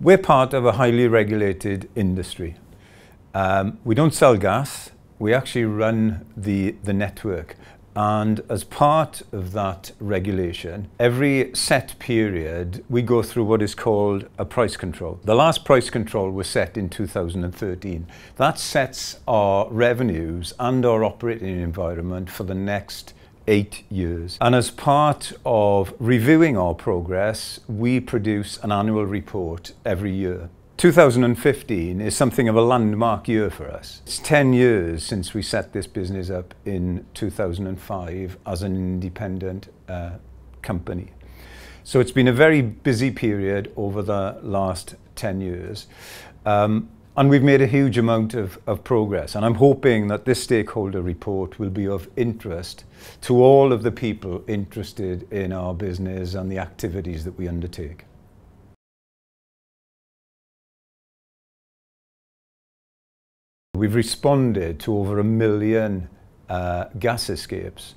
We're part of a highly regulated industry. We don't sell gas, we actually run the network. And as part of that regulation, every set period, we go through what is called a price control. The last price control was set in 2013. That sets our revenues and our operating environment for the next 8 years. And as part of reviewing our progress, we produce an annual report every year. 2015 is something of a landmark year for us. It's 10 years since we set this business up in 2005 as an independent company. So it's been a very busy period over the last 10 years. And we've made a huge amount of progress. And I'm hoping that this stakeholder report will be of interest to all of the people interested in our business and the activities that we undertake. We've responded to over 1 million gas escapes.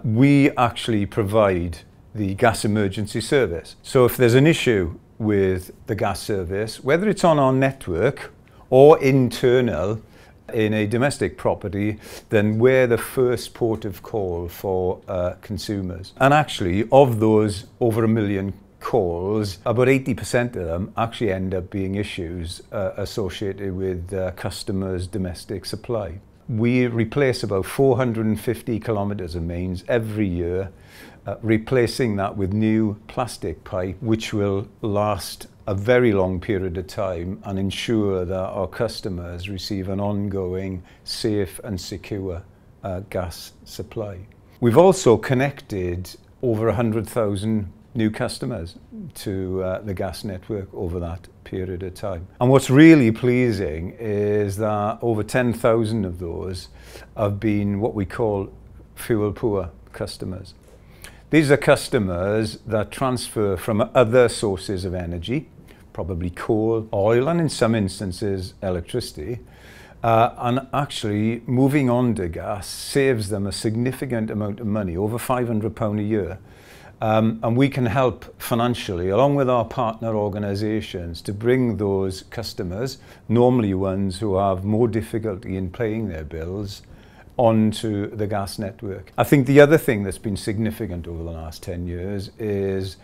We actually provide the gas emergency service. So if there's an issue with the gas service, whether it's on our network or internal in a domestic property, then we're the first port of call for consumers. And actually, of those over 1 million calls, about 80% of them actually end up being issues associated with customers' domestic supply. We replace about 450 kilometres of mains every year, replacing that with new plastic pipe, which will last a very long period of time and ensure that our customers receive an ongoing, safe and secure gas supply. We've also connected over 100,000 new customers to the gas network over that period of time. And what's really pleasing is that over 10,000 of those have been what we call fuel poor customers. These are customers that transfer from other sources of energy, probably coal, oil, and in some instances electricity, and actually moving on to gas saves them a significant amount of money, over £500 a year. And we can help financially, along with our partner organisations, to bring those customers, normally ones who have more difficulty in paying their bills, onto the gas network. I think the other thing that's been significant over the last 10 years is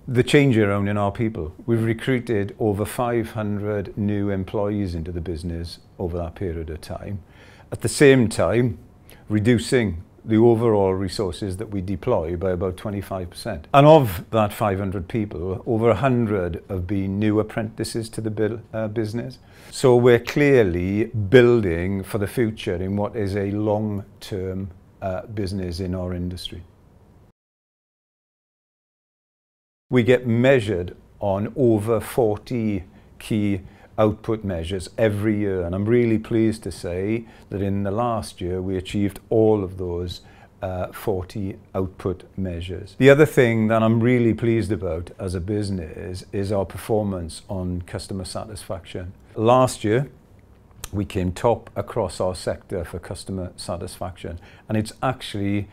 the change around in our people. We've recruited over 500 new employees into the business over that period of time. At the same time, reducing the overall resources that we deploy by about 25%. And of that 500 people, over 100 have been new apprentices to the business. So we're clearly building for the future in what is a long-term business in our industry. We get measured on over 40 key output measures every year, and I'm really pleased to say that in the last year we achieved all of those 40 output measures. The other thing that I'm really pleased about as a business is our performance on customer satisfaction. Last year we came top across our sector for customer satisfaction, and it's actually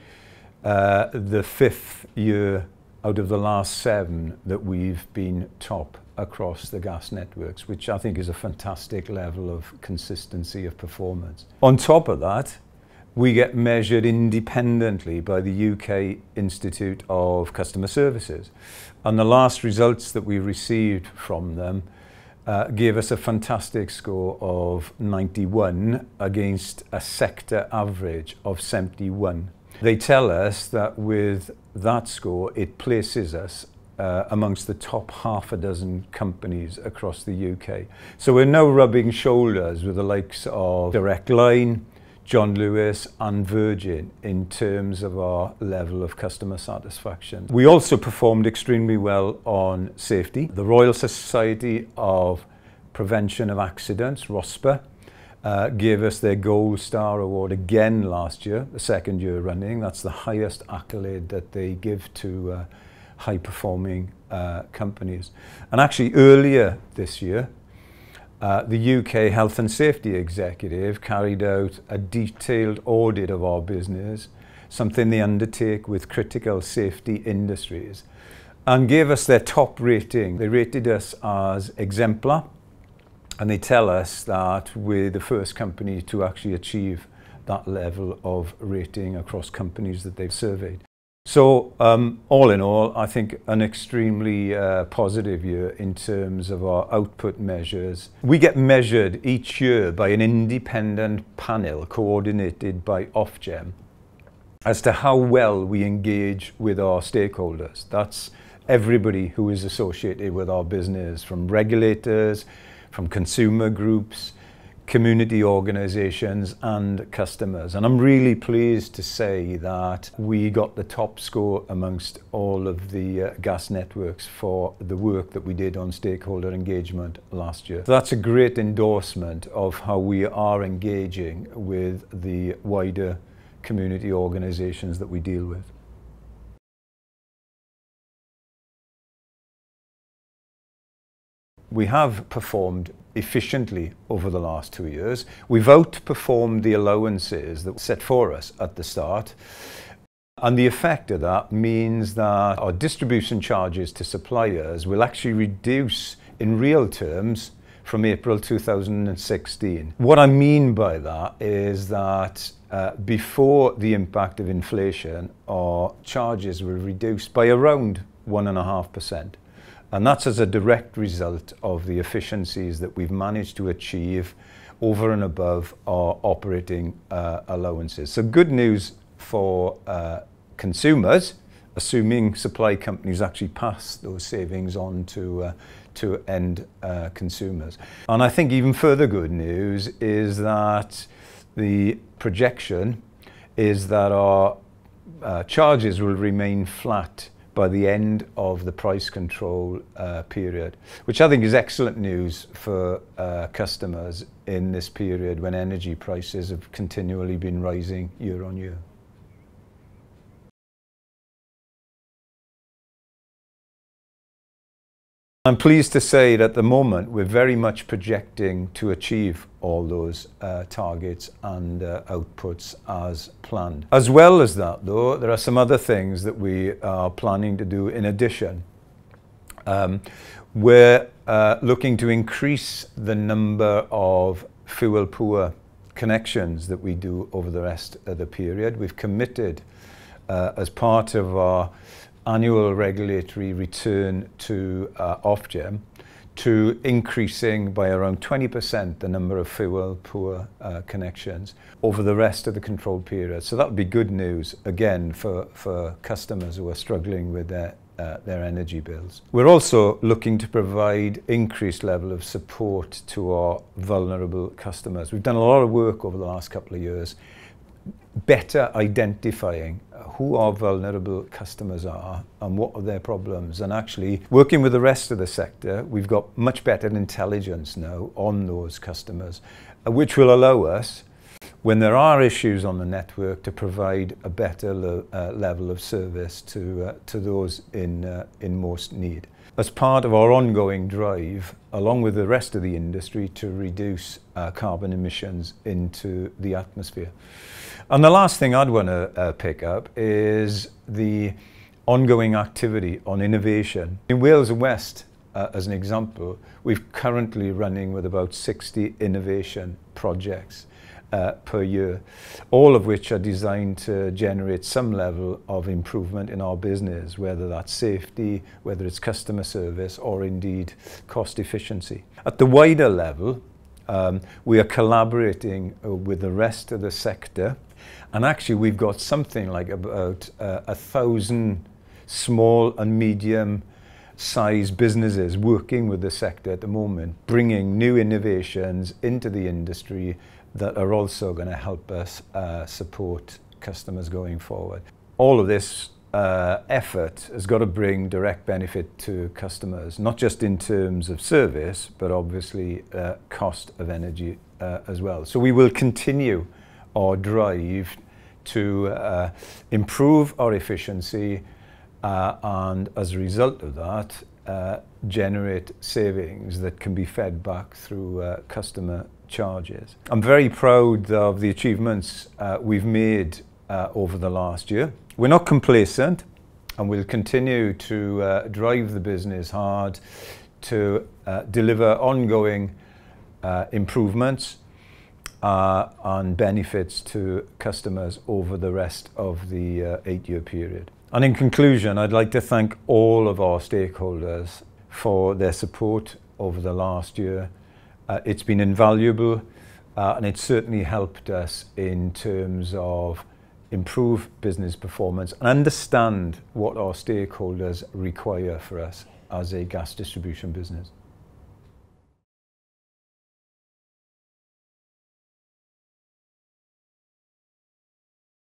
the 5th year out of the last 7 that we've been top across the gas networks, which I think is a fantastic level of consistency of performance. On top of that, we get measured independently by the UK Institute of Customer Services. And the last results that we received from them gave us a fantastic score of 91 against a sector average of 71. They tell us that with that score, it places us amongst the top half a dozen companies across the UK. So we're now rubbing shoulders with the likes of Direct Line, John Lewis and Virgin in terms of our level of customer satisfaction. We also performed extremely well on safety. The Royal Society of Prevention of Accidents, ROSPA, gave us their Gold Star Award again last year, the 2nd year running. That's the highest accolade that they give to high-performing companies. And actually earlier this year, the UK Health and Safety Executive carried out a detailed audit of our business, something they undertake with critical safety industries. and gave us their top rating. They rated us as exemplar, and they tell us that we're the first company to actually achieve that level of rating across companies that they've surveyed. So all in all, I think an extremely positive year in terms of our output measures. We get measured each year by an independent panel coordinated by Ofgem as to how well we engage with our stakeholders. That's everybody who is associated with our business, from regulators, from consumer groups, community organisations and customers. And I'm really pleased to say that we got the top score amongst all of the gas networks for the work that we did on stakeholder engagement last year. So that's a great endorsement of how we are engaging with the wider community organisations that we deal with. We have performed efficiently over the last 2 years. We've outperformed the allowances that were set for us at the start. And the effect of that means that our distribution charges to suppliers will actually reduce in real terms from April 2016. What I mean by that is that before the impact of inflation, our charges were reduced by around 1.5%. And that's as a direct result of the efficiencies that we've managed to achieve over and above our operating allowances. So good news for consumers, assuming supply companies actually pass those savings on to end consumers. And I think even further good news is that the projection is that our charges will remain flat by the end of the price control period, which I think is excellent news for customers in this period when energy prices have continually been rising year on year. I'm pleased to say that at the moment we're very much projecting to achieve all those targets and outputs as planned. As well as that though, there are some other things that we are planning to do in addition. We're looking to increase the number of fuel poor connections that we do over the rest of the period. We've committed as part of our annual regulatory return to Ofgem to increasing by around 20% the number of fuel poor connections over the rest of the control period. So that would be good news again for customers who are struggling with their energy bills. We're also looking to provide increased level of support to our vulnerable customers. We've done a lot of work over the last couple of years better identifying who our vulnerable customers are and what are their problems, and actually working with the rest of the sector, we've got much better intelligence now on those customers, which will allow us, when there are issues on the network, to provide a better level of service to those in most need. As part of our ongoing drive, along with the rest of the industry, to reduce carbon emissions into the atmosphere. And the last thing I'd want to pick up is the ongoing activity on innovation. In Wales and West, as an example, we're currently running with about 60 innovation projects per year, all of which are designed to generate some level of improvement in our business, whether that's safety, whether it's customer service, or indeed cost efficiency. At the wider level, we are collaborating with the rest of the sector, and actually we've got something like about 1,000 small and medium sized businesses working with the sector at the moment, bringing new innovations into the industry that are also going to help us support customers going forward. All of this effort has got to bring direct benefit to customers, not just in terms of service, but obviously cost of energy as well. So we will continue our drive to improve our efficiency and as a result of that generate savings that can be fed back through customer charges. I'm very proud of the achievements we've made over the last year. We're not complacent. and we'll continue to drive the business hard to deliver ongoing improvements and benefits to customers over the rest of the 8-year period. And in conclusion, I'd like to thank all of our stakeholders for their support over the last year. It's been invaluable, and it's certainly helped us in terms of improve business performance and understand what our stakeholders require for us as a gas distribution business.